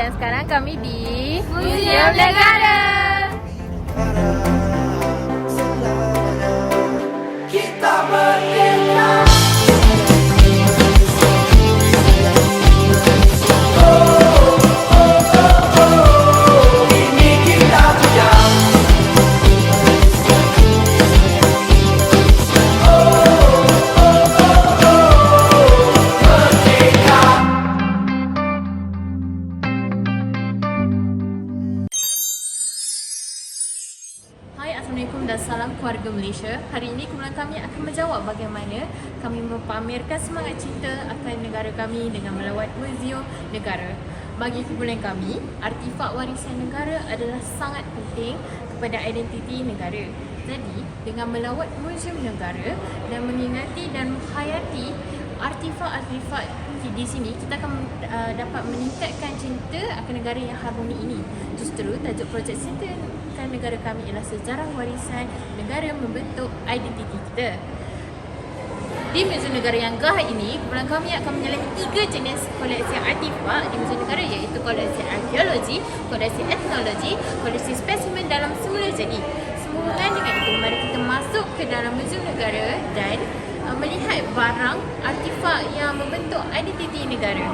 dan sekarang kami di Museum Negara. Kita merdeka. Ini kita punya. Merdeka. Hai, Assalamualaikum dan salam keluarga Malaysia. Hari ini kumpulan kami akan menjawab bagaimana kami mempamerkan semangat cinta akan negara kami dengan melawat Museum Negara. Bagi kumpulan kami, artifak warisan negara adalah sangat penting kepada identiti negara. Jadi, dengan melawat Museum Negara dan mengingati dan menghayati artifak-artifak di sini, kita akan dapat meningkatkan cinta akan negara yang harmoni ini. Justru tajuk projek cinta akan negara kami ialah sejarah warisan negara membentuk identiti kita. Di Museum Negara yang gah ini, kumpulan kami akan menyalahi 3 jenis koleksi artifak di Museum Negara, iaitu koleksi arkeologi, koleksi etnologi, koleksi spesimen dalam semula jadi. Semula dengan itu, mari kita masuk ke dalam Museum Negara dan melihat barang artifak yang membentuk identiti negara.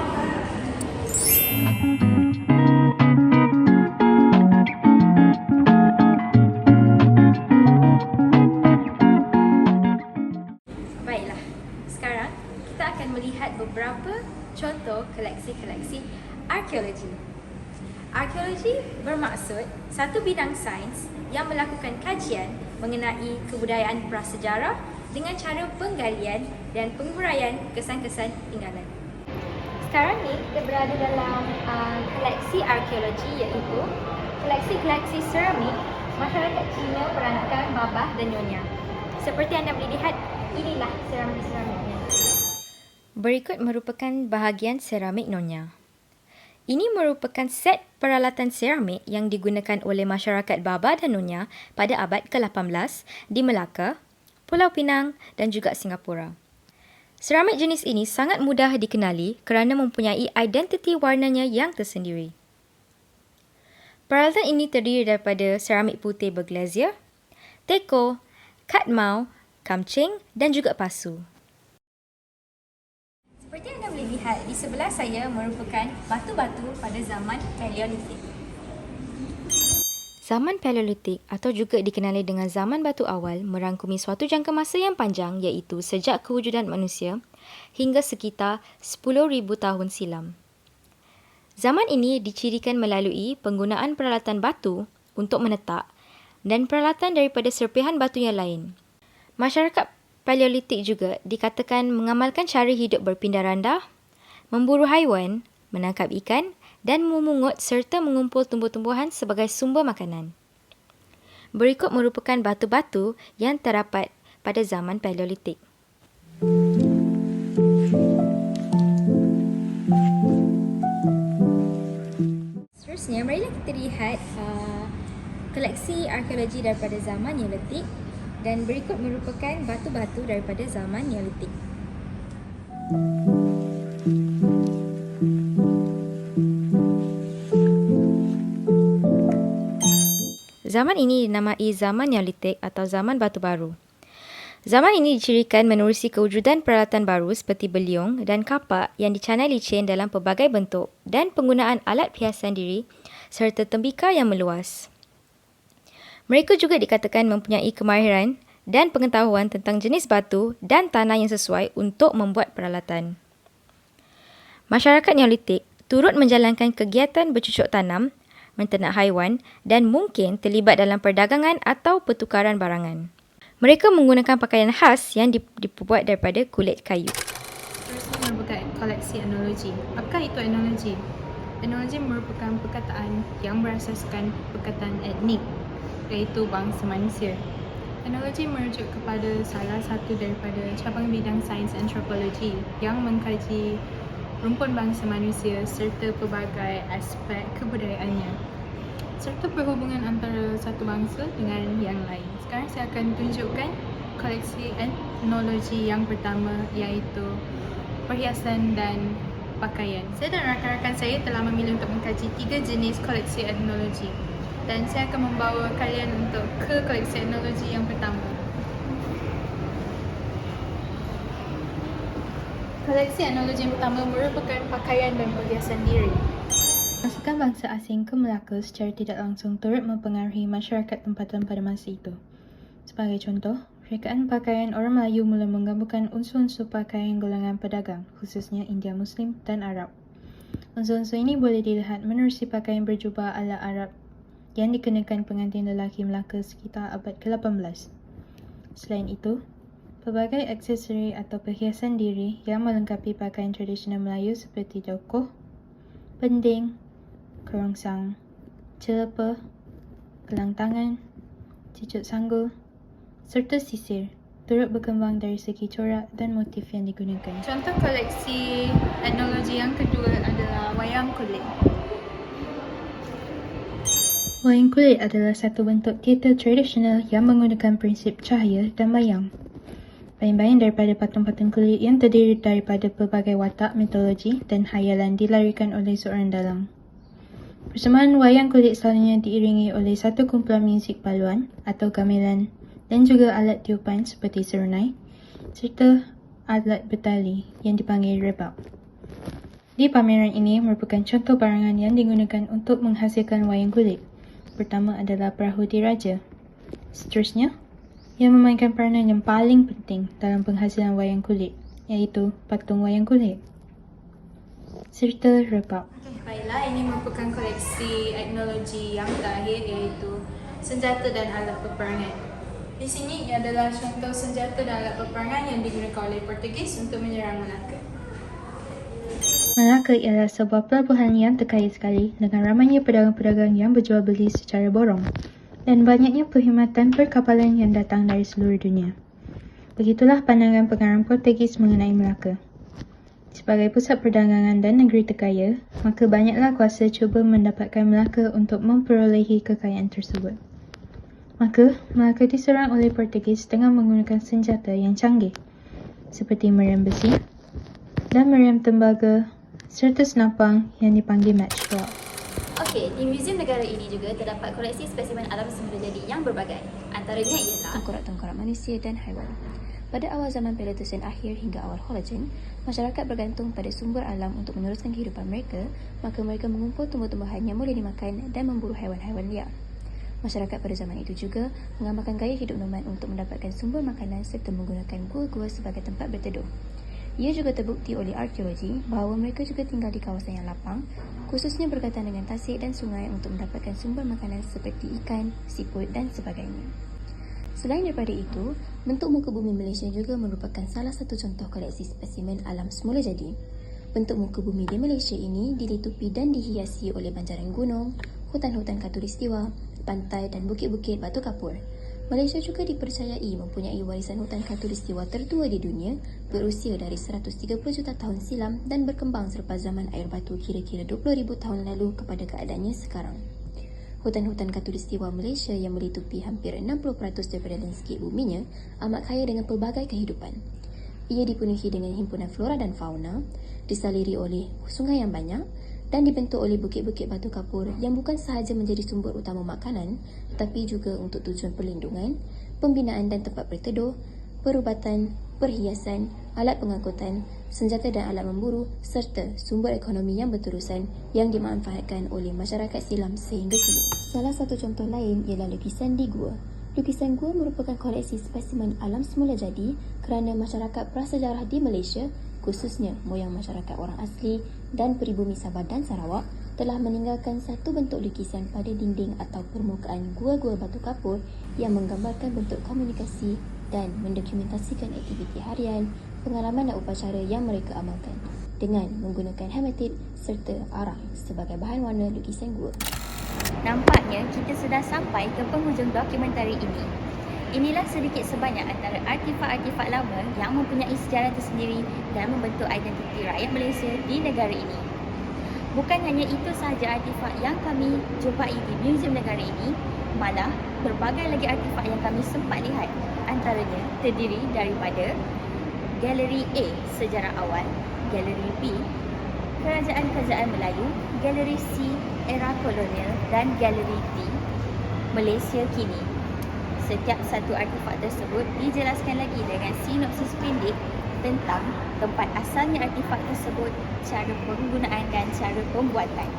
Baiklah, sekarang kita akan melihat beberapa contoh koleksi-koleksi arkeologi. Arkeologi bermaksud satu bidang sains yang melakukan kajian mengenai kebudayaan prasejarah dengan cara penggalian dan penguraian kesan-kesan tinggalan. Sekarang ni kita berada dalam koleksi arkeologi, iaitu koleksi-koleksi seramik masyarakat Cina peranakan Babah dan Nyonya. Seperti anda boleh lihat, inilah seramik-seramiknya. Berikut merupakan bahagian seramik Nyonya. Ini merupakan set peralatan seramik yang digunakan oleh masyarakat Babah dan Nyonya pada abad ke-18 di Melaka, Pulau Pinang dan juga Singapura. Seramik jenis ini sangat mudah dikenali kerana mempunyai identiti warnanya yang tersendiri. Peralatan ini terdiri daripada seramik putih berglazier, teko, katmau, kamcing dan juga pasu. Seperti anda boleh lihat, di sebelah saya merupakan batu-batu pada zaman Paleolitik. Zaman Paleolitik atau juga dikenali dengan zaman batu awal merangkumi suatu jangka masa yang panjang, iaitu sejak kewujudan manusia hingga sekitar 10,000 tahun silam. Zaman ini dicirikan melalui penggunaan peralatan batu untuk menetak dan peralatan daripada serpihan batu yang lain. Masyarakat Paleolitik juga dikatakan mengamalkan cara hidup berpindah randah, memburu haiwan, menangkap ikan dan memungut serta mengumpul tumbuh-tumbuhan sebagai sumber makanan. Berikut merupakan batu-batu yang terdapat pada zaman Paleolitik. Seterusnya, marilah kita lihat koleksi arkeologi daripada zaman Neolitik, dan berikut merupakan batu-batu daripada zaman Neolitik. Zaman ini dinamai zaman Neolitik atau zaman batu baru. Zaman ini dicirikan menerusi kewujudan peralatan baru seperti beliung dan kapak yang dicanai licin dalam pelbagai bentuk dan penggunaan alat hiasan diri serta tembikar yang meluas. Mereka juga dikatakan mempunyai kemahiran dan pengetahuan tentang jenis batu dan tanah yang sesuai untuk membuat peralatan. Masyarakat Neolitik turut menjalankan kegiatan bercucuk tanam, menternak haiwan dan mungkin terlibat dalam perdagangan atau pertukaran barangan. Mereka menggunakan pakaian khas yang dibuat daripada kulit kayu. Seterusnya merupakan koleksi etnologi. Apakah itu etnologi? Etnologi merupakan perkataan yang berasaskan perkataan etnik, iaitu bangsa manusia. Etnologi merujuk kepada salah satu daripada cabang bidang sains antropologi yang mengkaji rumpun bangsa manusia serta pelbagai aspek kebudayaannya, serta perhubungan antara satu bangsa dengan yang lain. Sekarang saya akan tunjukkan koleksi etnologi yang pertama, iaitu perhiasan dan pakaian. Saya dan rakan-rakan saya telah memilih untuk mengkaji 3 jenis koleksi etnologi. Dan saya akan membawa kalian untuk ke koleksi etnologi yang pertama. Koleksi etnologi yang pertama merupakan pakaian dan perhiasan diri. Masukan bangsa asing ke Melaka secara tidak langsung turut mempengaruhi masyarakat tempatan pada masa itu. Sebagai contoh, rekaan pakaian orang Melayu mula menggabungkan unsur-unsur pakaian golongan pedagang, khususnya India Muslim dan Arab. Unsur-unsur ini boleh dilihat menerusi pakaian berjubah ala Arab yang dikenakan pengantin lelaki Melaka sekitar abad ke-18. Selain itu, pelbagai aksesori atau perhiasan diri yang melengkapi pakaian tradisional Melayu seperti dokoh, pending, kerongsang, celepah, gelang tangan, cicut sanggul, serta sisir turut berkembang dari segi corak dan motif yang digunakan. Contoh koleksi etnologi yang kedua adalah wayang kulit. Wayang kulit adalah satu bentuk teater tradisional yang menggunakan prinsip cahaya dan bayang. Bayang-bayang daripada patung-patung kulit yang terdiri daripada pelbagai watak mitologi dan hayalan dilarikan oleh seorang dalang. Persembahan wayang kulit selalunya diiringi oleh satu kumpulan muzik paluan atau gamelan dan juga alat tiupan seperti serunai serta alat bertali yang dipanggil rebab. Di pameran ini merupakan contoh barangan yang digunakan untuk menghasilkan wayang kulit. Pertama adalah perahu diraja. Seterusnya, yang memainkan peranan yang paling penting dalam penghasilan wayang kulit, iaitu patung wayang kulit serta rebab. Baiklah, ini merupakan koleksi etnologi yang terakhir, iaitu senjata dan alat peperangan. Di sini ia adalah contoh senjata dan alat peperangan yang digunakan oleh Portugis untuk menyerang Melaka. Melaka ialah sebuah pelabuhan yang terkaya sekali dengan ramainya pedagang-pedagang yang berjual beli secara borong dan banyaknya perkhidmatan perkapalan yang datang dari seluruh dunia. Begitulah pandangan pengarang Portugis mengenai Melaka. Sebagai pusat perdagangan dan negeri terkaya, maka banyaklah kuasa cuba mendapatkan Melaka untuk memperolehi kekayaan tersebut. Maka, Melaka diserang oleh Portugis dengan menggunakan senjata yang canggih, seperti meriam besi dan meriam tembaga serta senapang yang dipanggil matchlock. Okey, di Muzium Negara ini juga terdapat koleksi spesimen alam semula jadi yang berbagai. Antaranya ialah tengkorak-tengkorak manusia dan haiwan. Pada awal zaman Paleotosen akhir hingga awal Hologen, masyarakat bergantung pada sumber alam untuk meneruskan kehidupan mereka, maka mereka mengumpul tumbuh-tumbuhan yang boleh dimakan dan memburu haiwan-haiwan liar. Masyarakat pada zaman itu juga mengamalkan gaya hidup nomad untuk mendapatkan sumber makanan serta menggunakan gua-gua sebagai tempat berteduh. Ia juga terbukti oleh arkeologi bahawa mereka juga tinggal di kawasan yang lapang, khususnya berkaitan dengan tasik dan sungai untuk mendapatkan sumber makanan seperti ikan, siput dan sebagainya. Selain daripada itu, bentuk muka bumi Malaysia juga merupakan salah satu contoh koleksi spesimen alam semula jadi. Bentuk muka bumi di Malaysia ini dilitupi dan dihiasi oleh banjaran gunung, hutan-hutan khatulistiwa, pantai dan bukit-bukit batu kapur. Malaysia juga dipercayai mempunyai warisan hutan khatulistiwa tertua di dunia berusia dari 130 juta tahun silam dan berkembang selepas zaman air batu kira-kira 20,000 tahun lalu kepada keadaannya sekarang. Hutan-hutan khatulistiwa Malaysia yang melitupi hampir 60% daripada landscape buminya amat kaya dengan pelbagai kehidupan. Ia dipenuhi dengan himpunan flora dan fauna, disaliri oleh sungai yang banyak dan dibentuk oleh bukit-bukit batu kapur yang bukan sahaja menjadi sumber utama makanan tetapi juga untuk tujuan perlindungan, pembinaan dan tempat berteduh, perubatan, perhiasan, alat pengangkutan, senjata dan alat memburu serta sumber ekonomi yang berterusan yang dimanfaatkan oleh masyarakat silam sehingga kini. Salah satu contoh lain ialah lukisan di gua. Lukisan gua merupakan koleksi spesimen alam semula jadi kerana masyarakat prasejarah di Malaysia, khususnya moyang masyarakat orang asli dan peribumi Sabah dan Sarawak telah meninggalkan satu bentuk lukisan pada dinding atau permukaan gua-gua batu kapur yang menggambarkan bentuk komunikasi dan mendokumentasikan aktiviti harian, pengalaman dan upacara yang mereka amalkan dengan menggunakan hematit serta arang sebagai bahan warna lukisan gua. Nampaknya kita sudah sampai ke penghujung dokumentari ini. Inilah sedikit sebanyak antara artifak-artifak lama yang mempunyai sejarah tersendiri dan membentuk identiti rakyat Malaysia di negara ini. Bukan hanya itu sahaja artifak yang kami jumpai di Muzium Negara ini, malah berbagai lagi artifak yang kami sempat lihat. Antaranya terdiri daripada Galeri A, sejarah awal, Galeri B, Kerajaan-kerajaan Melayu, Galeri C era kolonial dan Galeri D Malaysia kini. Setiap satu artifak tersebut dijelaskan lagi dengan sinopsis pendek tentang tempat asalnya artifak tersebut, cara penggunaan dan cara pembuatan.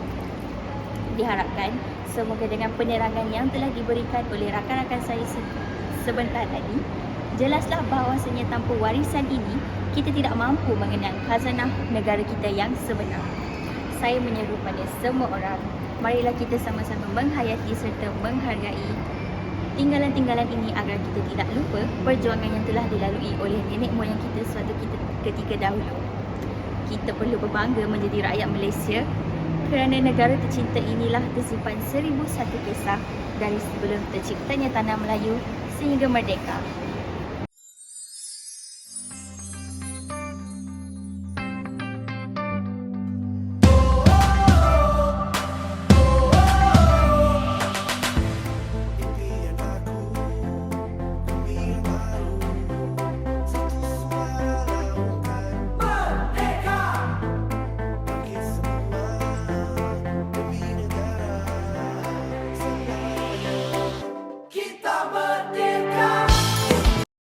Diharapkan semoga dengan penerangan yang telah diberikan oleh rakan-rakan saya sebentar tadi, jelaslah bahawasanya tanpa warisan ini, kita tidak mampu mengenal khazanah negara kita yang sebenar. Saya menyeru pada semua orang, marilah kita sama-sama menghayati serta menghargai tinggalan-tinggalan ini agar kita tidak lupa perjuangan yang telah dilalui oleh nenek moyang kita suatu ketika dahulu. Kita perlu berbangga menjadi rakyat Malaysia kerana negara tercinta inilah tersimpan 1001 kisah dari sebelum terciptanya tanah Melayu sehingga merdeka.